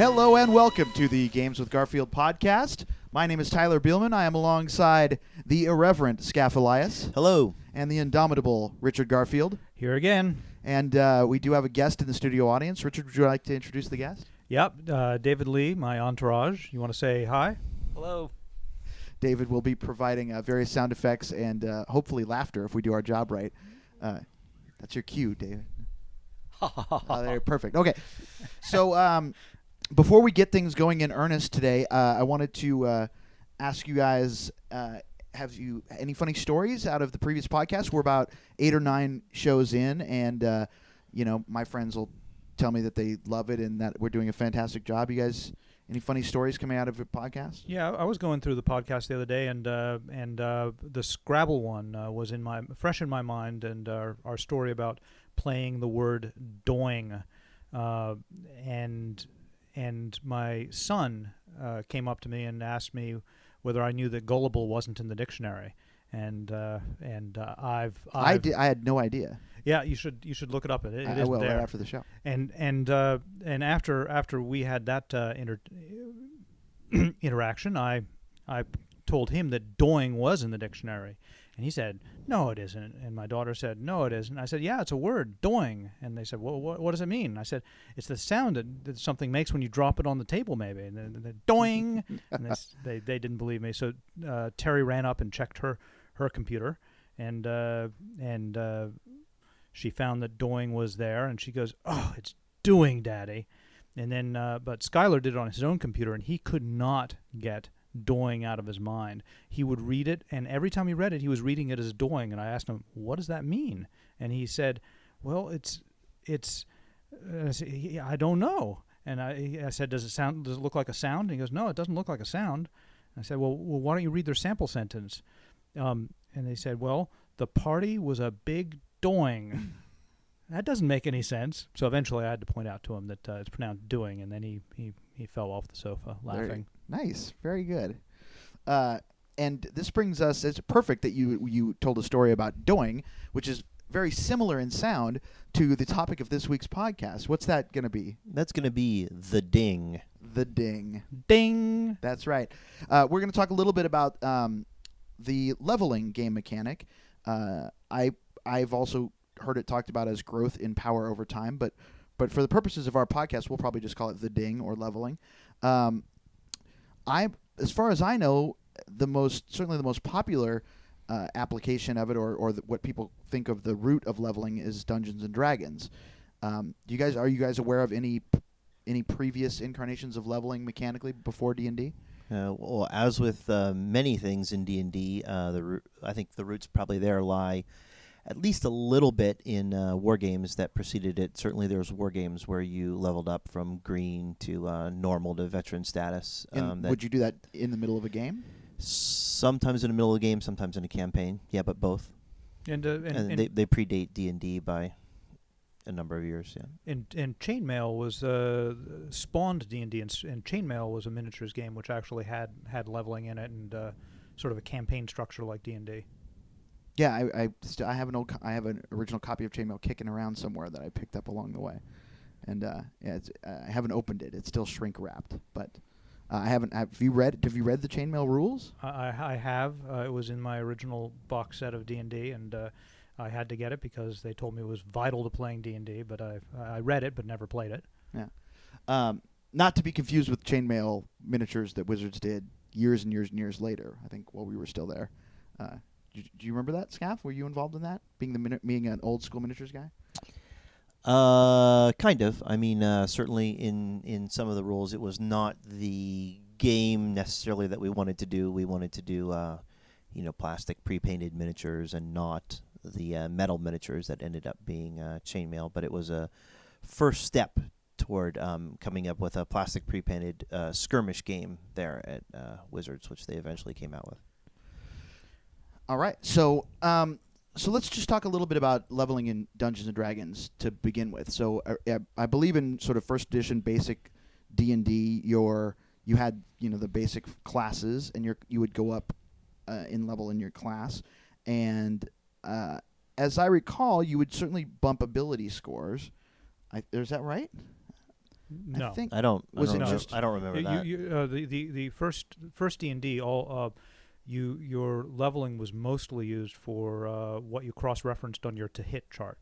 Hello and welcome to the Games with Garfield podcast. My name is Tyler Bielman. I am alongside the irreverent Skaff Elias. Hello. And the indomitable Richard Garfield. Here again. And we do have a guest in the studio audience. Richard, would you like to introduce the guest? Yep, David Lee, my entourage. You want to say hi? Hello. David will be providing various sound effects and hopefully laughter if we do our job right. That's your cue, David. There, perfect. Okay. So before we get things going in earnest today, I wanted to ask you guys, have you any funny stories out of the previous podcast? We're about 8 or 9 shows in, and my friends will tell me that they love it and that we're doing a fantastic job. You guys, any funny stories coming out of your podcast? Yeah, I was going through the podcast the other day, and the Scrabble one was fresh in my mind, and our story about playing the word doing, and my son came up to me and asked me whether I knew that gullible wasn't in the dictionary, and I had no idea. Yeah, you should look it up. It I will there. Right after the show. And after we had that interaction, I told him that doing was in the dictionary, and he said, "No, it isn't." And my daughter said, "No, it isn't." I said, "Yeah, it's a word, doing." And they said, "Well, what does it mean?" And I said, "It's the sound that something makes when you drop it on the table, maybe." And then doing, and they didn't believe me. So Terry ran up and checked her computer, and she found that doing was there, and she goes, "Oh, it's doing, Daddy." And then, but Skylar did it on his own computer, and he could not get doing out of his mind. He would read it, and every time he read it, he was reading it as doing. And I asked him, "What does that mean?" And he said, "Well, it's." I don't know. And I said, "Does it look like a sound?" And he goes, "No, it doesn't look like a sound." And I said, "Well, why don't you read their sample sentence?" And they said, "Well, the party was a big doing." That doesn't make any sense. So eventually I had to point out to him that it's pronounced doing, and then he fell off the sofa laughing. Nice. Very good. And this brings us, it's perfect that you told a story about doing, which is very similar in sound to the topic of this week's podcast. What's that going to be? That's going to be the ding. The ding. Ding. That's right. We're going to talk a little bit about the leveling game mechanic. I've also heard it talked about as growth in power over time, but for the purposes of our podcast, we'll probably just call it the ding or leveling. As far as I know, certainly the most popular application of it, or what people think of the root of leveling, is Dungeons and Dragons. Are you guys aware of any previous incarnations of leveling mechanically before D&D? Well, as with many things in D&D, I think the roots probably there lie at least a little bit in war games that preceded it. Certainly there was war games where you leveled up from green to normal to veteran status. Would you do that in the middle of a game? Sometimes in the middle of a game, sometimes in a campaign. Yeah, but both. And they predate D&D by a number of years. Yeah. And Chainmail was spawned D&D, and Chainmail was a miniatures game which actually had leveling in it and sort of a campaign structure like D&D. Yeah, I have an original copy of Chainmail kicking around somewhere that I picked up along the way, and I haven't opened it. It's still shrink wrapped, but I haven't. Have you read the Chainmail rules? I have. It was in my original box set of D&D, and I had to get it because they told me it was vital to playing D&D. But I read it, but never played it. Yeah, not to be confused with Chainmail miniatures that Wizards did years and years and years later. I think while we were still there. Do you remember that, Skaff? Were you involved in that, being an old school miniatures guy? Kind of. I mean, certainly in some of the rules, it was not the game necessarily that we wanted to do. We wanted to do, plastic pre-painted miniatures and not the metal miniatures that ended up being chainmail. But it was a first step toward coming up with a plastic pre-painted skirmish game there at Wizards, which they eventually came out with. All right, so let's just talk a little bit about leveling in Dungeons and Dragons to begin with. So I believe in sort of first edition basic D&D, you had the basic classes, and you would go up in level in your class, and as I recall, you would certainly bump ability scores. Is that right? No. I think I don't just I don't remember that. The first D&D your leveling was mostly used for what you cross-referenced on your to hit chart.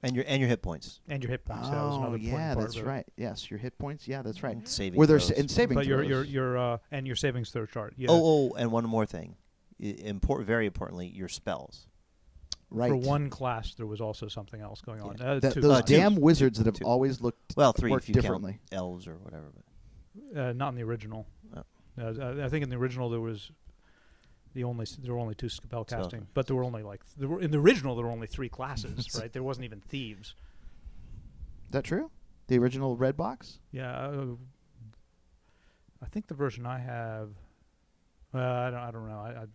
And your hit points. And your hit points. Oh, That was another important part that's of it. right. Yes, your hit points. Yeah, that's right. And saving Were there throws. and saving But throws. and your savings throw chart. Yeah. Oh, and one more thing. Very importantly, your spells. Right. For one class, there was also something else going on. Two. Those two. damn wizards that have Two. always looked Three worked if you differently. count elves or whatever. But. Not in the original. Oh. I think in the original there were only two spell casting, okay. but there were only in the original there were only 3 classes, right? There wasn't even thieves. Is that true? The original red box? Yeah, I think the version I have. I don't know.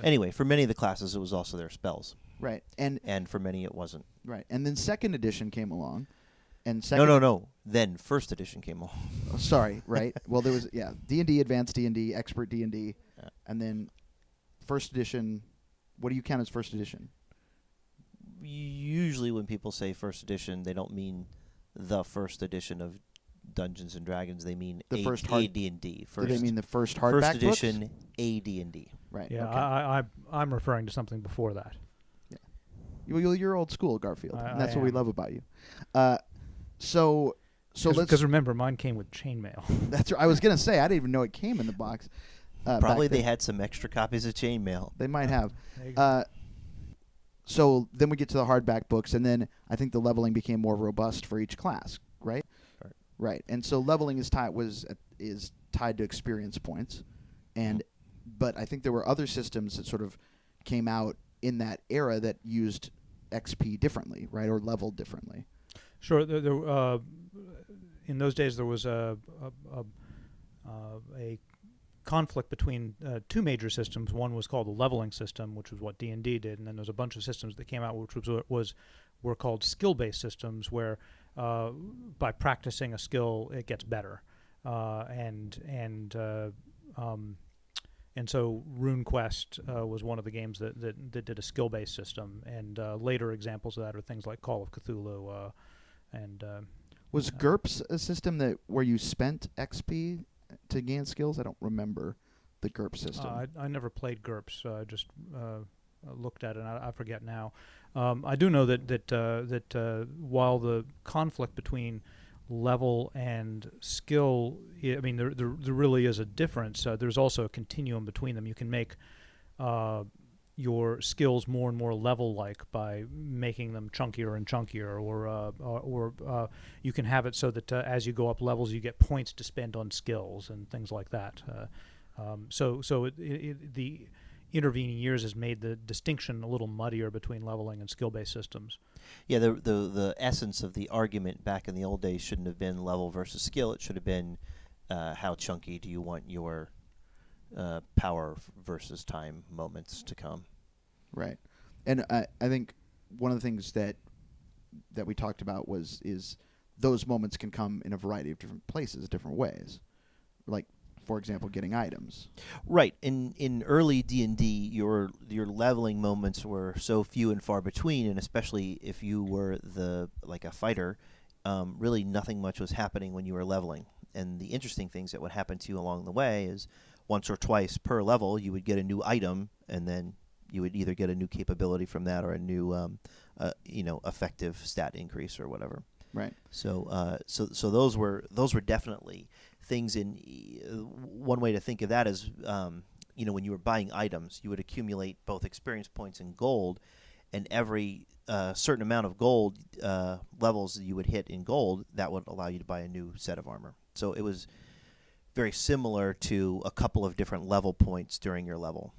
Anyway, for many of the classes, it was also their spells. Right. And for many, it wasn't. right. And then second edition came along. And No. Then first edition came along. Oh, sorry, right? Well, there was D&D, Advanced D&D, Expert D&D, Yeah. and then first edition. What do you count as first edition? Usually, when people say first edition, they don't mean the first edition of Dungeons and Dragons. They mean The first hard- AD&D. Do they mean the first hardback first edition books? AD&D? Right. Yeah, Okay. I'm referring to something before that. You're old school, Garfield, and that's I what we am. love about you. So let's. Because remember, mine came with chainmail. That's. I was gonna say I didn't even know it came in the box. Probably back they then. had some extra copies of chainmail. They might have. There you go. So then we get to the hardback books, and then I think the leveling became more robust for each class, right? Right. And so leveling is tied to experience points, but I think there were other systems that sort of came out in that era that used XP differently, right, or leveled differently. Sure. In those days, there was a conflict between 2 major systems. One was called the leveling system, which was what D&D did, and then there's a bunch of systems that came out which were called skill-based systems, where by practicing a skill it gets better, and so RuneQuest was one of the games that did a skill-based system, and later examples of that are things like Call of Cthulhu, and Was GURPS a system where you spent XP to gain skills? I don't remember the GURPS system. I never played GURPS. I just looked at it, and I forget now. I do know that while the conflict between level and skill, I mean, there really is a difference. There's also a continuum between them. You can make your skills more and more level-like by making them chunkier and chunkier, or you can have it so that as you go up levels, you get points to spend on skills and things like that. So the intervening years has made the distinction a little muddier between leveling and skill-based systems. Yeah, the essence of the argument back in the old days shouldn't have been level versus skill. It should have been how chunky do you want your power versus time moments to come. Right. And I think one of the things that we talked about is those moments can come in a variety of different places, different ways. Like, for example, getting items. Right. In early D&D, your leveling moments were so few and far between, and especially if you were a fighter, really nothing much was happening when you were leveling. And the interesting things that would happen to you along the way is once or twice per level, you would get a new item, and then you would either get a new capability from that or a new, effective stat increase or whatever. Right. So those were definitely things. One way to think of that is, when you were buying items, you would accumulate both experience points and gold, and every certain amount of gold levels that you would hit in gold, that would allow you to buy a new set of armor. So it was very similar to a couple of different level points during your level.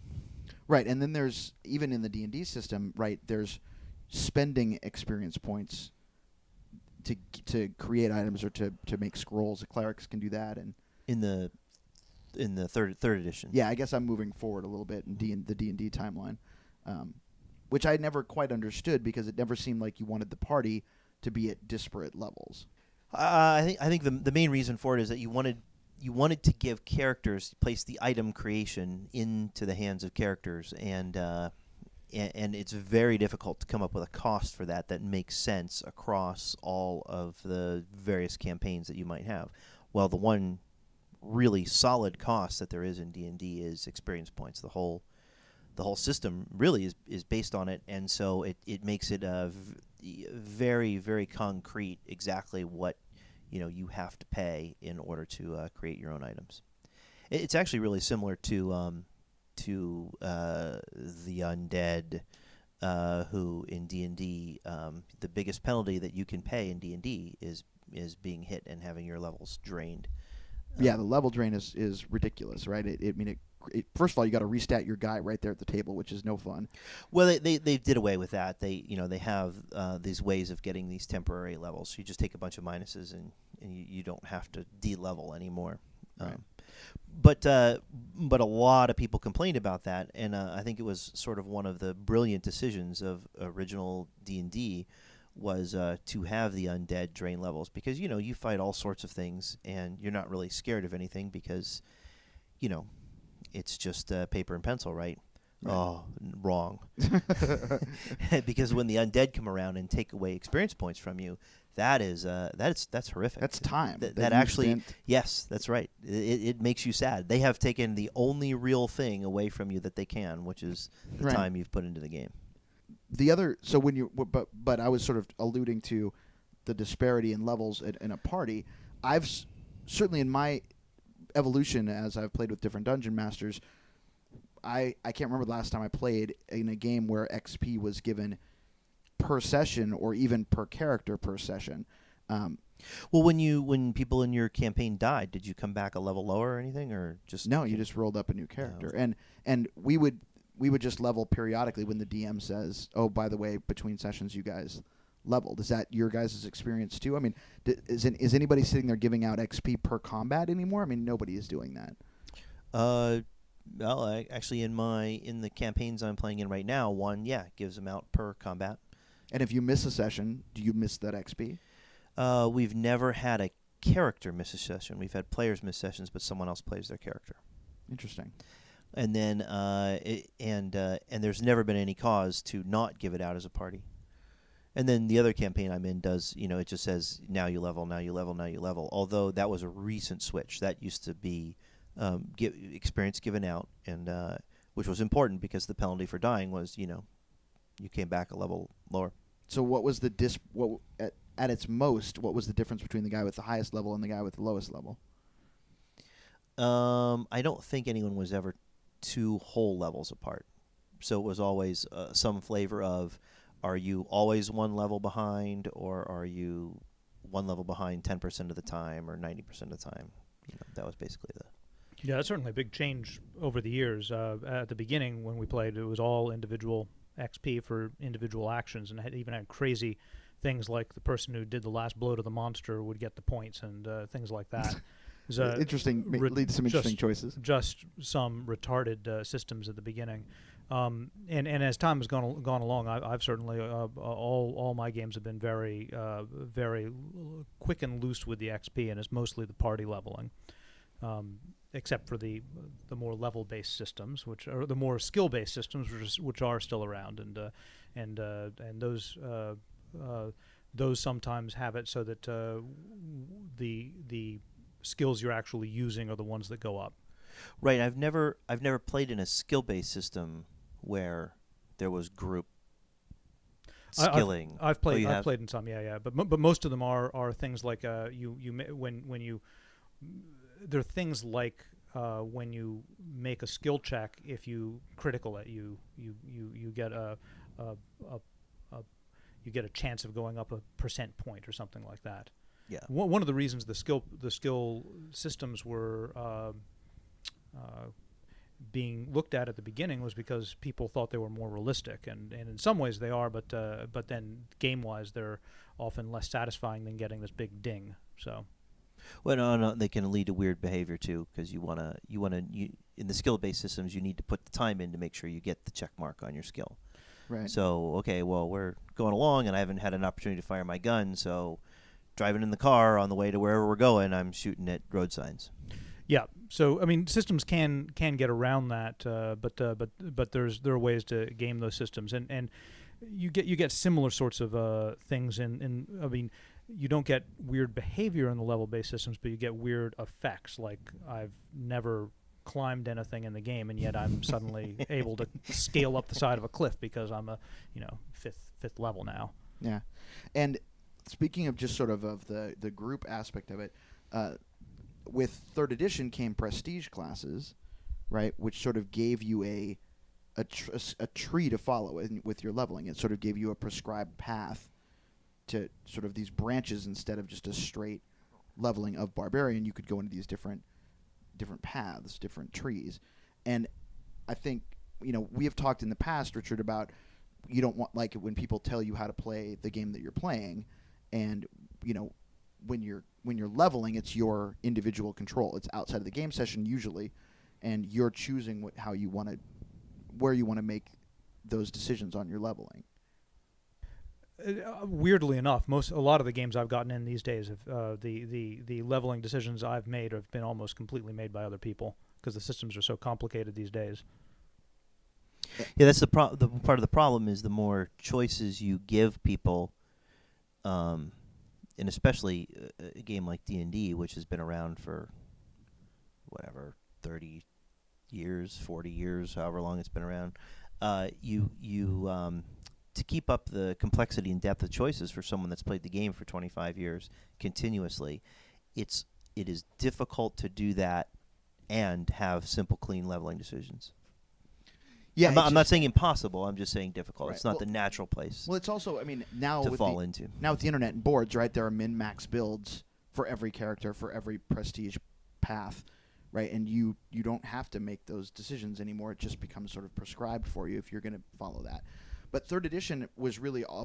Right, and then there's, even in the D&D system, right, there's spending experience points to create items or to make scrolls. The clerics can do that, and in the third edition. Yeah, I guess I'm moving forward a little bit in the D&D timeline, which I never quite understood because it never seemed like you wanted the party to be at disparate levels. I think the main reason for it is that you wanted to give characters, place the item creation into the hands of characters, and and it's very difficult to come up with a cost for that makes sense across all of the various campaigns that you might have. Well, the one really solid cost that there is in D&D is experience points. The whole system really is based on it, and so it makes it very, very concrete exactly what you have to pay in order to create your own items. It's actually really similar to the undead, who in D&D, the biggest penalty that you can pay in D&D is being hit and having your levels drained. Yeah, the level drain is ridiculous, right? First of all, you got to restat your guy right there at the table, which is no fun. Well, they did away with that. They have these ways of getting these temporary levels. So you just take a bunch of minuses and you don't have to de-level anymore. Right. But a lot of people complained about that, and I think it was sort of one of the brilliant decisions of original D&D was to have the undead drain levels, because you fight all sorts of things and you're not really scared of anything because it's just paper and pencil, right? Oh, wrong. Because when the undead come around and take away experience points from you, that's horrific. That's time. That actually, yes, that's right. It makes you sad. They have taken the only real thing away from you that they can, which is the time you've put into the game. But I was sort of alluding to the disparity in levels in a party. I've certainly in my evolution as I've played with different dungeon masters, I can't remember the last time I played in a game where XP was given per session or even per character per session. Well, when people in your campaign died, did you come back a level lower or anything, or just no? You just rolled up a new character, and we would just level periodically when the DM says, "Oh, by the way, between sessions, you guys leveled." Is that your guys' experience too? I mean, is anybody sitting there giving out XP per combat anymore? I mean, nobody is doing that. Well, actually, in the campaigns I'm playing in right now, one gives them out per combat. And if you miss a session, do you miss that XP? We've never had a character miss a session. We've had players miss sessions, but someone else plays their character. Interesting. And then and there's never been any cause to not give it out as a party. And then the other campaign I'm in does, it just says now you level, now you level, now you level. Although that was a recent switch. That used to be experience given out, and which was important because the penalty for dying was, you came back a level lower. So what was at its most, what was the difference between the guy with the highest level and the guy with the lowest level? I don't think anyone was ever 2 whole levels apart. So it was always some flavor of, are you always 1 level behind, or are you 1 level behind 10% of the time or 90% of the time? That was basically the... Yeah, that's certainly a big change over the years. At the beginning when we played, it was all individual XP for individual actions, and it even had crazy things like the person who did the last blow to the monster would get the points and things like that. Interesting, leads to some interesting choices. Just some retarded systems at the beginning, and as time has gone along, I've certainly all my games have been very very quick and loose with the XP, and it's mostly the party leveling, except for the more level based systems, which are the more skill based systems, which are still around, and those sometimes have it so that the skills you're actually using are the ones that go up. Right. I've never played in a skill-based system where there was group skilling. I've played in some, but most of them are things like there are things like when you make a skill check, if you critical it, you get you get a chance of going up a percent point or something like that. Yeah. One of the reasons the skill systems were being looked at the beginning was because people thought they were more realistic, and in some ways they are, but then game wise they're often less satisfying than getting this big ding. So. Well, no, they can lead to weird behavior too, because you wanna in the skill-based systems you need to put the time in to make sure you get the check mark on your skill. Right. So okay, well we're going along and I haven't had an opportunity to fire my gun, so driving in the car on the way to wherever we're going, I'm shooting at road signs. Yeah, So I mean, systems can get around that, but there are ways to game those systems, and you get similar sorts of things in I mean, you don't get weird behavior in the level-based systems, but you get weird effects. Like I've never climbed anything in the game, and yet I'm suddenly able to scale up the side of a cliff because I'm a fifth level now. Yeah, and speaking of just sort of the group aspect of it, with 3rd edition came prestige classes, right, which sort of gave you a tree to follow with your leveling. It sort of gave you a prescribed path to sort of these branches instead of just a straight leveling of barbarian. You could go into these different paths, different trees. And I think, we have talked in the past, Richard, about you don't like it when people tell you how to play the game that you're playing, and when you're leveling, it's your individual control. It's outside of the game session usually, and you're choosing where you want to make those decisions on your leveling. Weirdly enough, a lot of the games I've gotten in these days, the leveling decisions I've made have been almost completely made by other people because the systems are so complicated these days. Yeah, that's the part of the problem is the more choices you give people, and especially a game like D&D, which has been around for 30 years, 40 years, however long it's been around. To keep up the complexity and depth of choices for someone that's played the game for 25 years continuously, it is difficult to do that and have simple, clean leveling decisions. Yeah, I'm not saying impossible. I'm just saying difficult. Right. It's not the natural place. Well, it's also, now to fall into. Now with the internet and boards, right? There are min-max builds for every character, for every prestige path, right? And you don't have to make those decisions anymore. It just becomes sort of prescribed for you if you're going to follow that. But 3rd edition was really all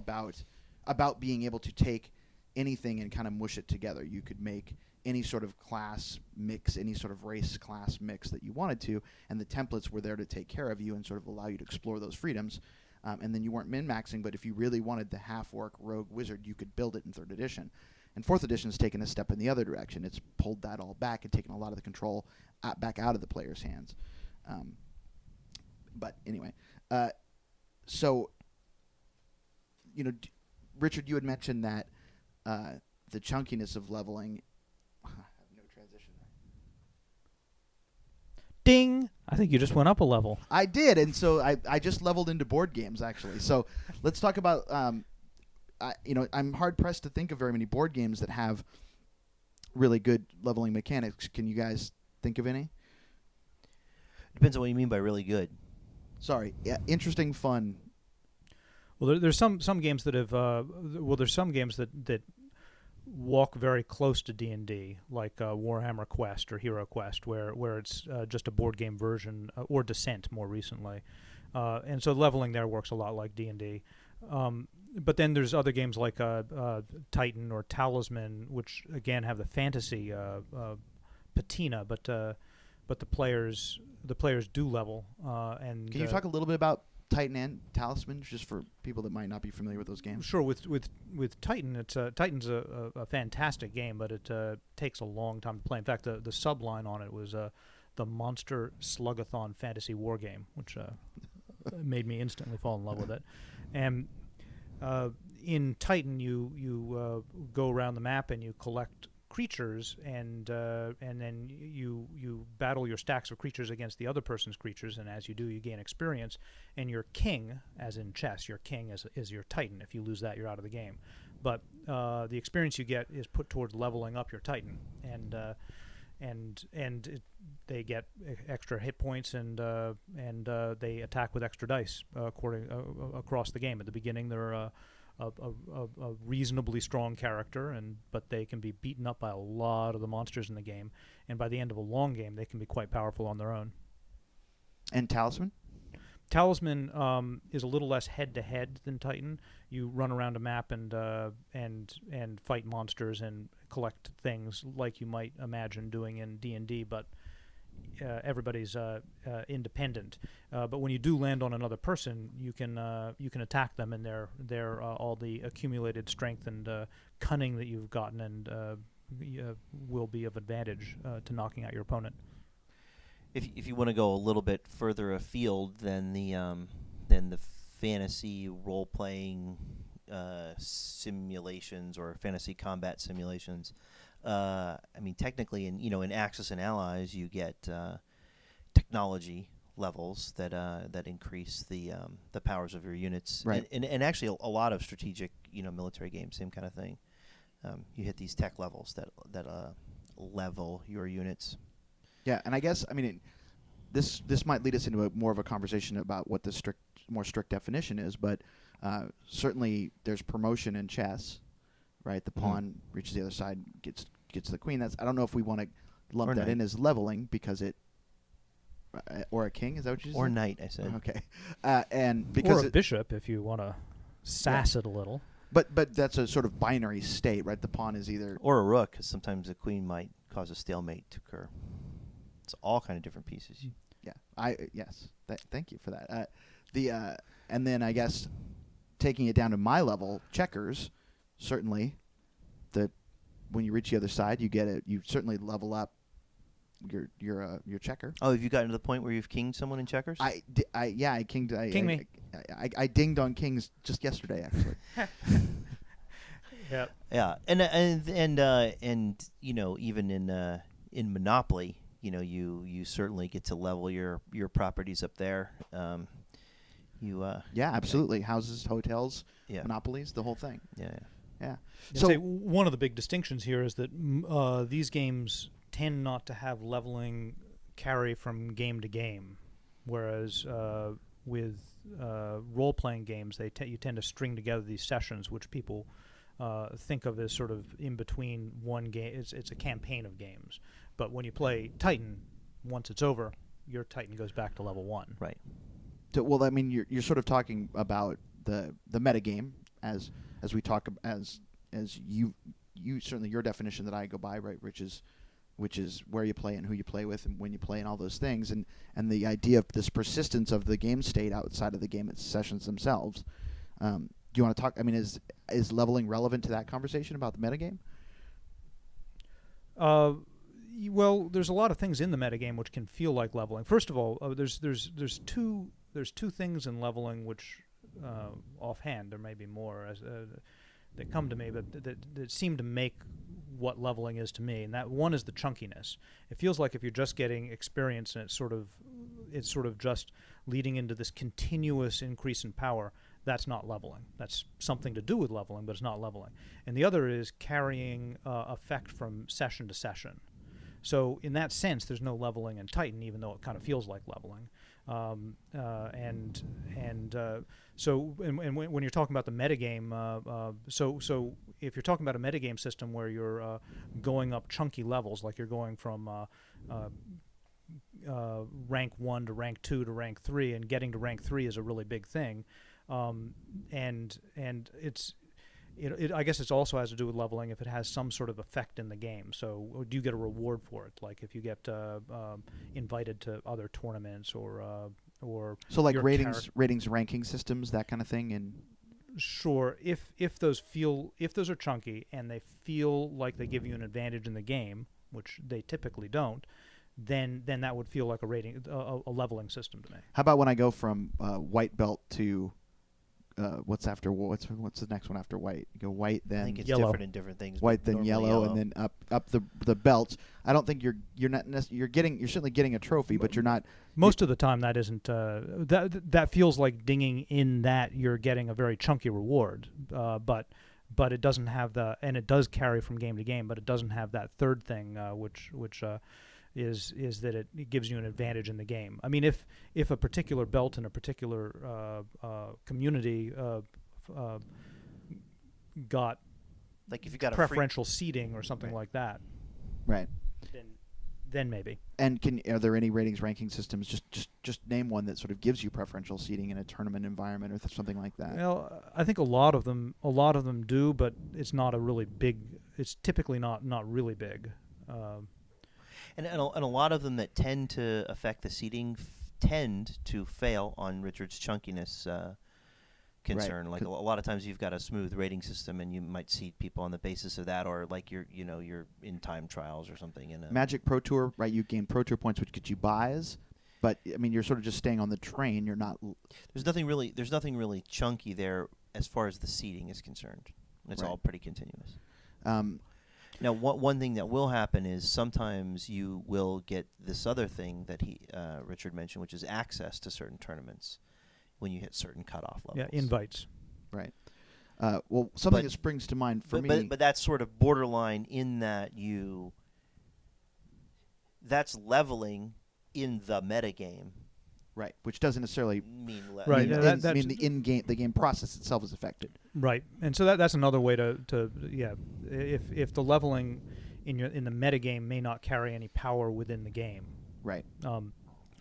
about being able to take anything and kind of mush it together. You could make any sort of class mix, any sort of race class mix that you wanted to, and the templates were there to take care of you and sort of allow you to explore those freedoms. And then you weren't min-maxing, but if you really wanted the half-orc rogue wizard, you could build it in 3rd edition. And 4th edition has taken a step in the other direction. It's pulled that all back and taken a lot of the control back out of the player's hands. But anyway, so, Richard, you had mentioned that the chunkiness of leveling. I have no transition there. Ding! I think you just went up a level. I did, and so I just leveled into board games, actually. So let's talk about, I'm hard-pressed to think of very many board games that have really good leveling mechanics. Can you guys think of any? Depends on what you mean by really good. Sorry. Yeah, interesting, fun. Well, there's some games that have. There's some games that walk very close to D&D, like Warhammer Quest or Hero Quest, where it's just a board game version, or Descent more recently, and so leveling there works a lot like D&D. But then there's other games like Titan or Talisman, which again have the fantasy patina, but the players do level. And can you talk a little bit about Titan and Talisman, just for people that might not be familiar with those games? Sure. With Titan, Titan's a fantastic game, but it takes a long time to play. In fact, the subline on it was the Monster Slugathon Fantasy War Game, which made me instantly fall in love with it. And in Titan, you go around the map and you collect creatures, and then you battle your stacks of creatures against the other person's creatures, and as you do, you gain experience. And your king, as in chess, your king is your Titan. If you lose that, you're out of the game. But the experience you get is put towards leveling up your Titan, and they get extra hit points, and they attack with extra dice across the game. At the beginning, they're a reasonably strong character, but they can be beaten up by a lot of the monsters in the game, and by the end of a long game, they can be quite powerful on their own. And Talisman? Talisman is a little less head-to-head than Titan. You run around a map and fight monsters and collect things like you might imagine doing in D&D, but everybody's independent. But when you do land on another person, you can attack them, and they're all the accumulated strength and cunning that you've gotten, and will be of advantage to knocking out your opponent. if you want to go a little bit further afield than the fantasy role playing simulations or fantasy combat simulations, I mean technically in Axis and Allies you get technology levels that increase the powers of your units, right? And actually a lot of strategic military games, same kind of thing. You hit these tech levels that level your units. Yeah, and I guess this might lead us into more of a conversation about what the more strict definition is, but certainly there's promotion in chess, right? The pawn reaches the other side, gets the queen. I don't know if we want to lump that in as leveling because it. Or a king, is that what you said? Or knight, I said. Okay, and because or a bishop, if you want to sass it a little. But that's a sort of binary state, right? The pawn is either or a rook, because sometimes the queen might cause a stalemate to occur. It's all kind of different pieces. Yeah, thank you for that. And then I guess taking it down to my level, checkers, certainly, when you reach the other side, you certainly level up your checker. Oh, have you gotten to the point where you've kinged someone in checkers? I kinged. King me. I dinged on kings just yesterday, actually. Yep. Yeah, and even in Monopoly, you certainly get to level your properties up there. Absolutely. Houses, hotels, Yeah. monopolies, the whole thing. Yeah. So say one of the big distinctions here is that these games tend not to have leveling carry from game to game, whereas with role-playing games, you tend to string together these sessions, which people think of as sort of in between one game. It's a campaign of games. But when you play Titan, once it's over, your Titan goes back to level 1. Right. Well, I mean, you're sort of talking about the metagame as we talk as you certainly your definition that I go by, right, which is where you play and who you play with and when you play and all those things, and the idea of this persistence of the game state outside of the game sessions themselves. Do you want to talk? I mean, is leveling relevant to that conversation about the metagame? Well, there's a lot of things in the metagame which can feel like leveling. First of all, there's two things in leveling which, offhand, there may be more that come to me, but that seem to make what leveling is to me. And that one is the chunkiness. It feels like if you're just getting experience and it's sort of just leading into this continuous increase in power, that's not leveling. That's something to do with leveling, but it's not leveling. And the other is carrying effect from session to session. So in that sense, there's no leveling in Titan, even though it kind of feels like leveling. So when you're talking about the metagame, so if you're talking about a metagame system where you're going up chunky levels, like you're going from rank 1 to rank 2 to rank 3, and getting to rank 3 is a really big thing, and I guess it also has to do with leveling if it has some sort of effect in the game. So do you get a reward for it? Like if you get invited to other tournaments or so like ratings ranking systems, that kind of thing. And sure, if those are chunky and they feel like they give you an advantage in the game, which they typically don't, then that would feel like a leveling system to me. How about when I go from white belt to what's the next one after white? You go white, then I think it's yellow. different in different things. White, then yellow, and then up the belts. I don't think you're certainly getting a trophy, but you're not. Most of the time, that isn't. That feels like dinging in that you're getting a very chunky reward, but it doesn't have and it does carry from game to game, but it doesn't have that third thing, which is that it gives you an advantage in the game. I mean, if a particular belt in a particular community got like if you got preferential seating or something like that, right? Then maybe. And are there any ratings ranking systems? Just name one that sort of gives you preferential seating in a tournament environment or something like that. Well, I think a lot of them do, but it's not a really big. It's typically not really big. And a lot of them that tend to affect the seating tend to fail on Richard's chunkiness concern. Like a lot of times you've got a smooth rating system, and you might seed people on the basis of that, or like you're in time trials or something. In a Magic Pro Tour, right? You gain Pro Tour points, which get you buys, but I mean, you're sort of just staying on the train. You're not. There's nothing really chunky there as far as the seeding is concerned. It's all pretty continuous. Now, one thing that will happen is sometimes you will get this other thing that Richard mentioned, which is access to certain tournaments when you hit certain cutoff levels. Yeah, invites. Right. Well, something that springs to mind for me. But that's sort of borderline in that that's leveling in the metagame. Right, which doesn't necessarily mean right. mean the game process itself is affected. Right, and so that's another way to if the leveling in the metagame may not carry any power within the game. Right.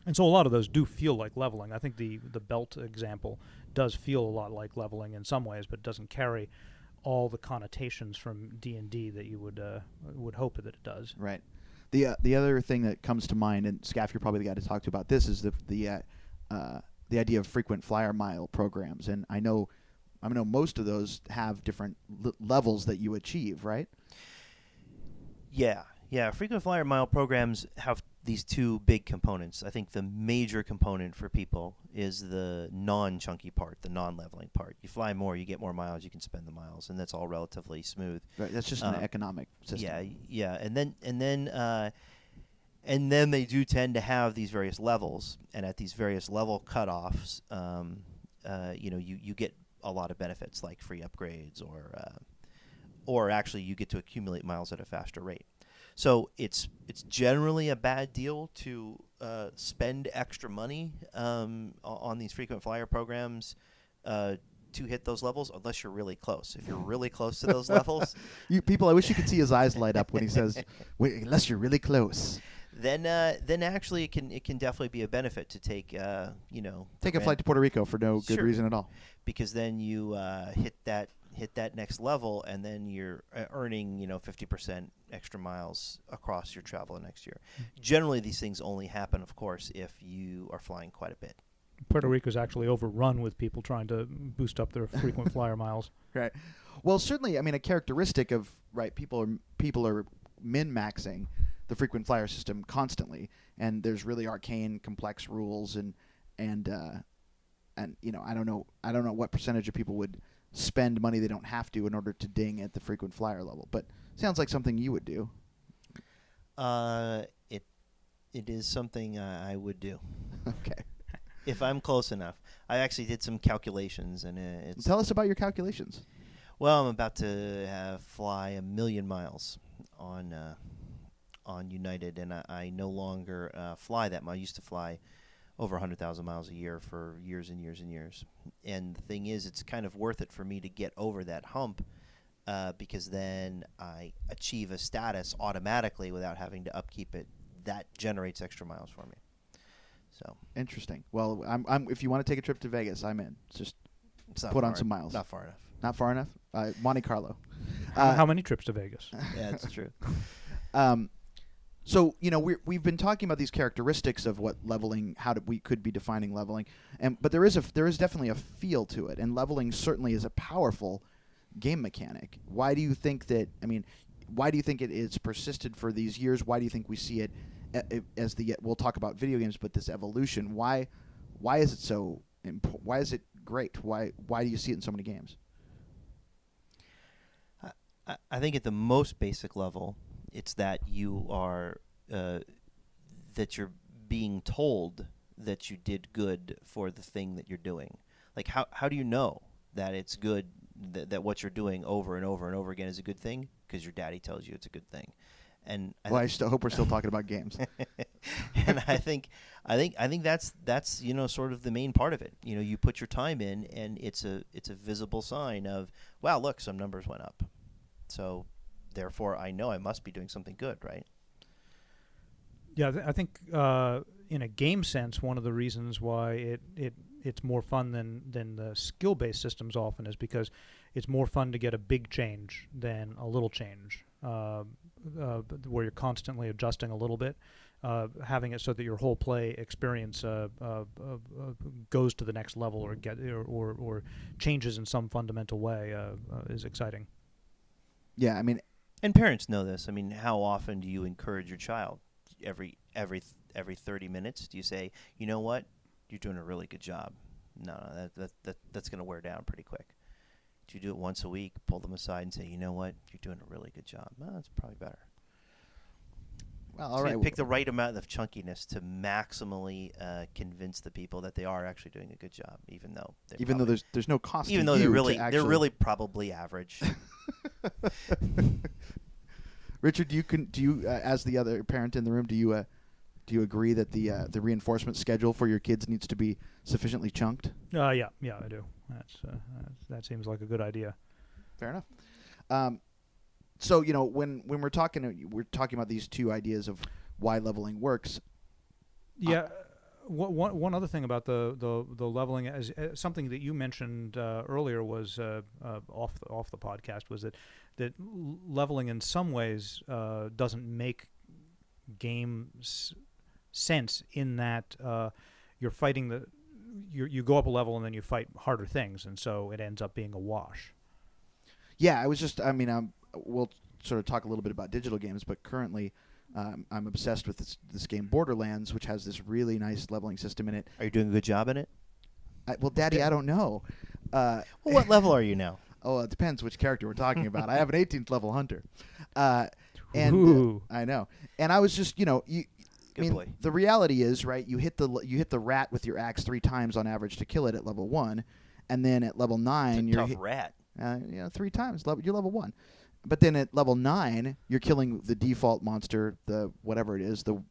And so a lot of those do feel like leveling. I think the belt example does feel a lot like leveling in some ways, but doesn't carry all the connotations from D&D that you would hope that it does. Right. The other thing that comes to mind, and Skaff, you're probably the guy to talk to about this, is the idea of frequent flyer mile programs. And I know most of those have different levels that you achieve, right? Yeah. Frequent flyer mile programs have these two big components. I think the major component for people is the non-chunky part, the non-leveling part. You fly more, you get more miles, you can spend the miles, and that's all relatively smooth. Right, that's just an economic system. Yeah, and then they do tend to have these various levels, and at these various level cutoffs, you get a lot of benefits like free upgrades, or actually you get to accumulate miles at a faster rate. So it's generally a bad deal to spend extra money on these frequent flyer programs to hit those levels, unless you're really close. If you're really close to those levels, I wish you could see his eyes light up when he says, "Wait, unless you're really close." Then actually it can definitely be a benefit to take a flight to Puerto Rico for no good reason at all. Because then you hit that next level, and then you're earning 50% extra miles across your travel next year. Generally, these things only happen, of course, if you are flying quite a bit. Puerto Rico is actually overrun with people trying to boost up their frequent flyer miles. Right. Well, certainly, I mean, a characteristic of people are min-maxing the frequent flyer system constantly, and there's really arcane, complex rules, and I don't know what percentage of people would spend money they don't have to in order to ding at the frequent flyer level, but sounds like something you would do. It is something I would do. Okay. If I'm close enough. I actually did some calculations, and tell us about your calculations. Well, I'm about to fly 1 million miles on United, and I no longer fly that much. I used to fly over 100,000 miles a year for years and years and years. And the thing is, it's kind of worth it for me to get over that hump because then I achieve a status automatically without having to upkeep it. That generates extra miles for me. So interesting. Well, I'm if you want to take a trip to Vegas, I'm in. Just put on some miles. Not far enough. Not far enough? Monte Carlo. How many trips to Vegas? Yeah, that's true. So we've been talking about these characteristics of what leveling, we could be defining leveling, but there is definitely a feel to it, and leveling certainly is a powerful game mechanic. Why do you think that? I mean, why do you think it's persisted for these years? Why do you think we see it as we'll talk about video games, but this evolution? Why is it so? Why is it great? Why do you see it in so many games? I think at the most basic level, it's that you are that you're being told that you did good for the thing that you're doing. Like how do you know that it's good, that what you're doing over and over and over again is a good thing? Because your daddy tells you it's a good thing. And I still hope we're still talking about games. And I think that's sort of the main part of it. You put your time in, and it's a visible sign of, wow, look, some numbers went up. So therefore, I know I must be doing something good, right? Yeah, I think in a game sense, one of the reasons why it's more fun than the skill-based systems often is because it's more fun to get a big change than a little change, where you're constantly adjusting a little bit. having it so that your whole play experience goes to the next level or changes in some fundamental way is exciting. Yeah, I mean, and parents know this. I mean, how often do you encourage your child? Every 30 minutes, do you say, you know what, you're doing a really good job? No, that's going to wear down pretty quick. Do you do it once a week, pull them aside and say, you know what, you're doing a really good job? Well, that's probably better. Well, So all right. you pick the right amount of chunkiness to maximally convince the people that they are actually doing a good job, even though there's no cost. Even to though you they're really probably average. Richard, do you as the other parent in the room, do you agree that the reinforcement schedule for your kids needs to be sufficiently chunked? Yeah, I do. That seems like a good idea. Fair enough. So when we're talking about these two ideas of why leveling works. Yeah. One other thing about the leveling, as something that you mentioned earlier was off the podcast, was that leveling in some ways doesn't make game sense in that you're fighting you go up a level and then you fight harder things, and so it ends up being a wash. Yeah, we'll sort of talk a little bit about digital games, but currently I'm obsessed with this game Borderlands, which has this really nice leveling system in it. Are you doing a good job in it? Well, Daddy, I don't know. Well, what level are you now? Oh, it depends which character we're talking about. I have an 18th level hunter. I know. And I was just, Boy. The reality is, right, you hit the rat with your axe 3 times on average to kill it at level 1, and then at level 9 you're tough rat. 3 times. You're level 1. But then at level 9, you're killing the default monster, the whatever it is, the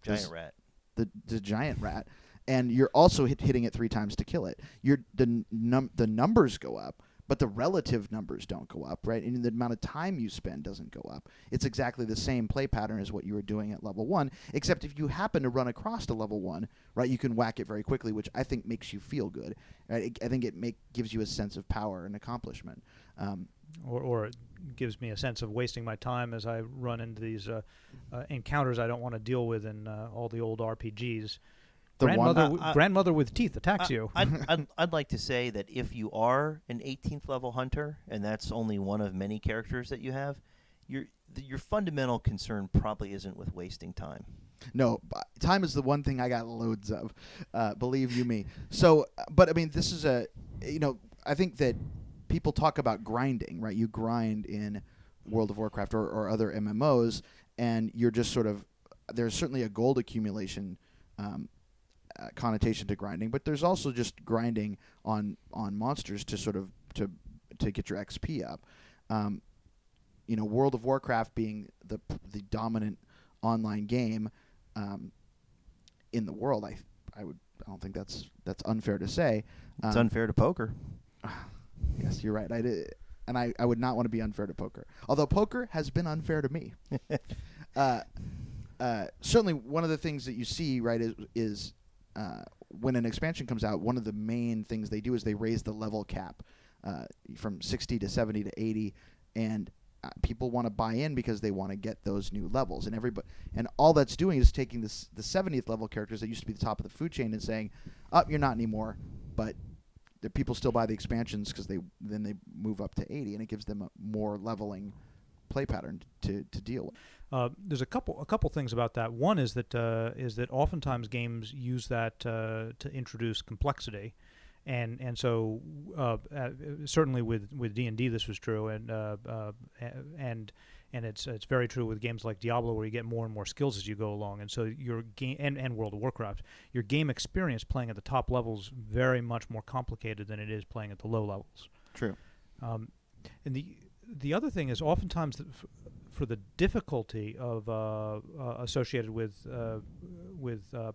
giant rat. The giant rat, and you're also hitting it 3 times to kill it. The numbers go up, but the relative numbers don't go up, right? And the amount of time you spend doesn't go up. It's exactly the same play pattern as what you were doing at level 1, except if you happen to run across to level 1, right, you can whack it very quickly, which I think makes you feel good. Right? I think it gives you a sense of power and accomplishment. Or it gives me a sense of wasting my time as I run into these encounters I don't want to deal with in all the old RPGs. Grandmother with teeth attacks you. I'd like to say that if you are an 18th level hunter, and that's only one of many characters that you have, your fundamental concern probably isn't with wasting time. No, time is the one thing I got loads of, believe you me. So, but I mean, this is I think that people talk about grinding, right? You grind in World of Warcraft or other MMOs, and you're just sort of, there's certainly a gold accumulation connotation to grinding, but there's also just grinding on monsters to sort of to get your XP up. World of Warcraft being the dominant online game in the world, I don't think that's unfair to say. It's unfair to poker. Yes, you're right. I would not want to be unfair to poker. Although poker has been unfair to me. Certainly, one of the things that you see, right, is when an expansion comes out, one of the main things they do is they raise the level cap from 60 to 70 to 80, and people want to buy in because they want to get those new levels. And all that's doing is taking the 70th level characters that used to be the top of the food chain and saying, you're not anymore, but the people still buy the expansions because they move up to 80, and it gives them a more leveling play pattern to deal with. There's a couple things about that. One is that oftentimes games use that to introduce complexity, and so certainly with D&D this was true, and it's very true with games like Diablo, where you get more and more skills as you go along, and so your game and World of Warcraft, your game experience playing at the top levels very much more complicated than it is playing at the low levels. True. And the other thing is oftentimes for the difficulty of associated with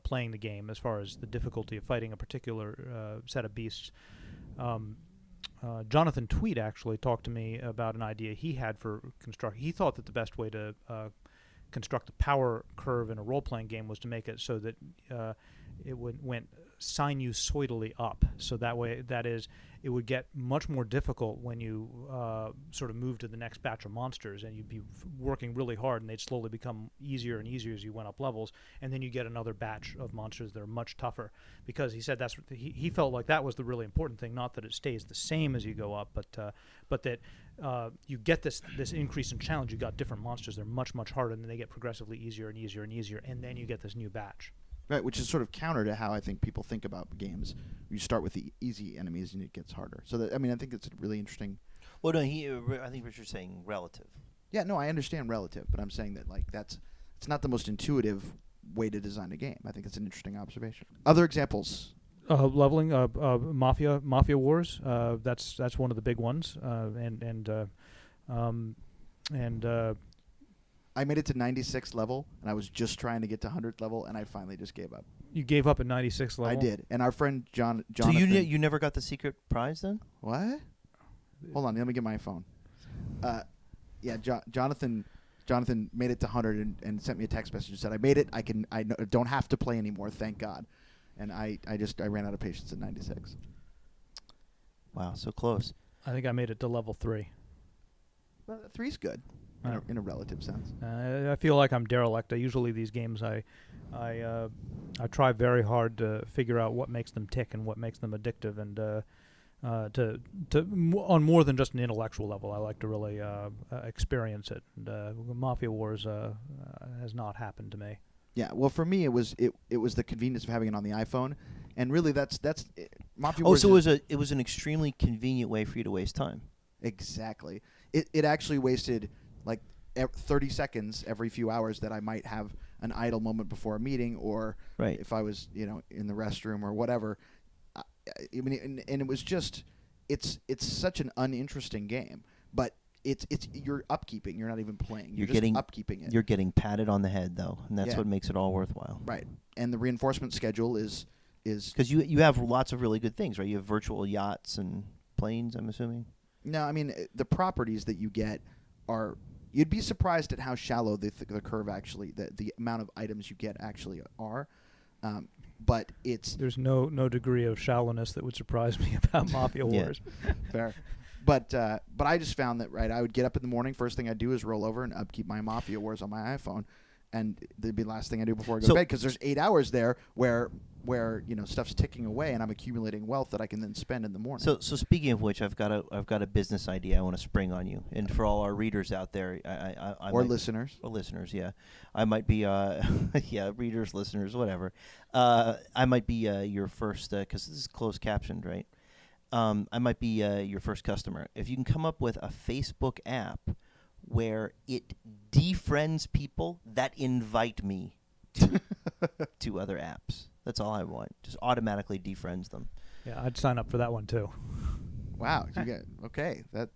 playing the game, as far as the difficulty of fighting a particular set of beasts. Jonathan Tweed actually talked to me about an idea he had for construct. He thought that the best way to construct the power curve in a role-playing game was to make it so that it went sinusoidally up. So that way, that is, it would get much more difficult when you sort of move to the next batch of monsters, and you'd be working really hard, and they'd slowly become easier and easier as you went up levels, and then you get another batch of monsters that are much tougher. Because he said he felt like that was the really important thing, not that it stays the same as you go up, but that you get this increase in challenge. You got different monsters; they're much harder, and then they get progressively easier and easier and easier, and then you get this new batch. Right, which is sort of counter to how I think people think about games. You start with the easy enemies and it gets harder. So I think it's a really interesting. Well, no, I think Richard's saying relative. Yeah, no, I understand relative, but I'm saying that it's not the most intuitive way to design a game. I think it's an interesting observation. Other examples. Leveling, Mafia Wars. That's one of the big ones, and I made it to 96 level, and I was just trying to get to 100th level, and I finally just gave up. You gave up at 96 level? I did. And our friend Jonathan... So you never got the secret prize then? What? Hold on, let me get my phone. Jonathan made it to 100 and sent me a text message and said, I made it, I don't have to play anymore, thank God. And I ran out of patience at 96. Wow, so close. I think I made it to level 3. Well, 3's good. In a relative sense. I feel like I'm derelict. Usually these games, I try very hard to figure out what makes them tick and what makes them addictive, and on more than just an intellectual level, I like to really experience it. And Mafia Wars has not happened to me. Yeah, well, for me, it was the convenience of having it on the iPhone, and really that's Mafia Oh, Wars. so it was an extremely convenient way for you to waste time. Exactly. It actually wasted like 30 seconds every few hours that I might have an idle moment before a meeting, or if I was in the restroom or whatever. I mean, and it was just it's such an uninteresting game, but you're upkeeping. You're not even playing. You're just upkeeping it. You're getting patted on the head though, and that's what makes it all worthwhile. Right. And the reinforcement schedule is because you have lots of really good things, right? You have virtual yachts and planes, I'm assuming. No, I mean the properties that you get are. You'd be surprised at how shallow the curve actually, the amount of items you get actually are. But there's no degree of shallowness that would surprise me about Mafia Wars. Fair. But I just found that, I would get up in the morning, first thing I'd do is roll over and upkeep my Mafia Wars on my iPhone, and that'd be the last thing I do before I go to bed, because there's 8 hours there where stuff's ticking away and I'm accumulating wealth that I can then spend in the morning. So speaking of which, I've got a business idea I want to spring on you, and for all our readers out there, listeners, yeah, I might be readers, listeners, whatever. I might be your first, because this is closed captioned, right? I might be your first customer if you can come up with a Facebook app where it defriends people that invite me to other apps. That's all I want. Just automatically defriends them. Yeah, I'd sign up for that one too. Wow, you get okay. That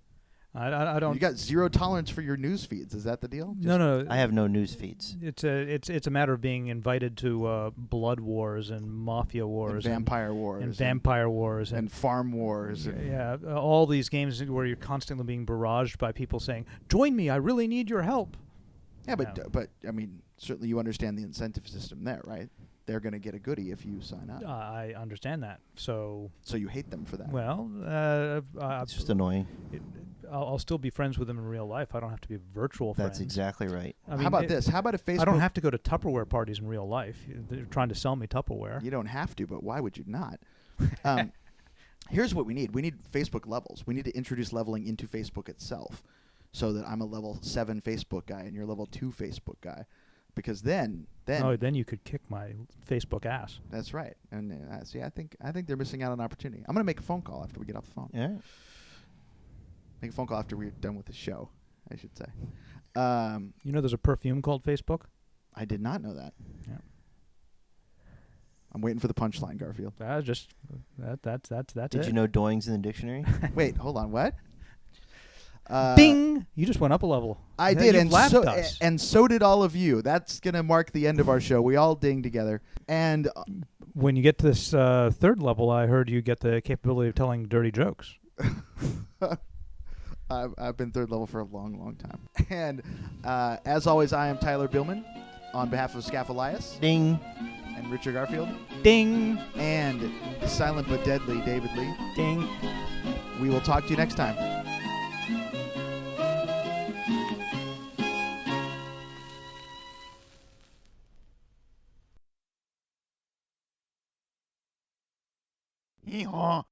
I don't. You got zero tolerance for your news feeds. Is that the deal? No. I have no news feeds. It's a matter of being invited to Blood Wars and Mafia Wars and Vampire Wars and Farm Wars. All these games where you're constantly being barraged by people saying, "Join me, I really need your help." Yeah, but I mean, certainly you understand the incentive system there, right? They're going to get a goodie if you sign up. I understand that. So you hate them for that? Well, it's just annoying. I'll still be friends with them in real life. I don't have to be virtual friends. That's exactly right. I mean, how about this? How about a Facebook? I don't have to go to Tupperware parties in real life. They're trying to sell me Tupperware. You don't have to, but why would you not? Here's what we need. We need Facebook levels. We need to introduce leveling into Facebook itself, so that I'm a level 7 Facebook guy and you're a level 2 Facebook guy. Because then you could kick my Facebook ass. That's right. And I think they're missing out on an opportunity. I'm going to make a phone call after we get off the phone. Yeah. Make a phone call after we're done with the show, I should say. There's a perfume called Facebook? I did not know that. Yeah. I'm waiting for the punchline, Garfield. That's it. Did you know doing's in the dictionary? Wait, hold on. What? Bing! You just went up a level. I did, and so did all of you. That's going to mark the end of our show. We all ding together. And when you get to this third level, I heard you get the capability of telling dirty jokes. I've been third level for a long, long time. And as always, I am Tyler Bielman. On behalf of Skaff Elias Ding. and Richard Garfield Ding. and the silent but deadly David Lee, Ding. we will talk to you next time. Hee-haw.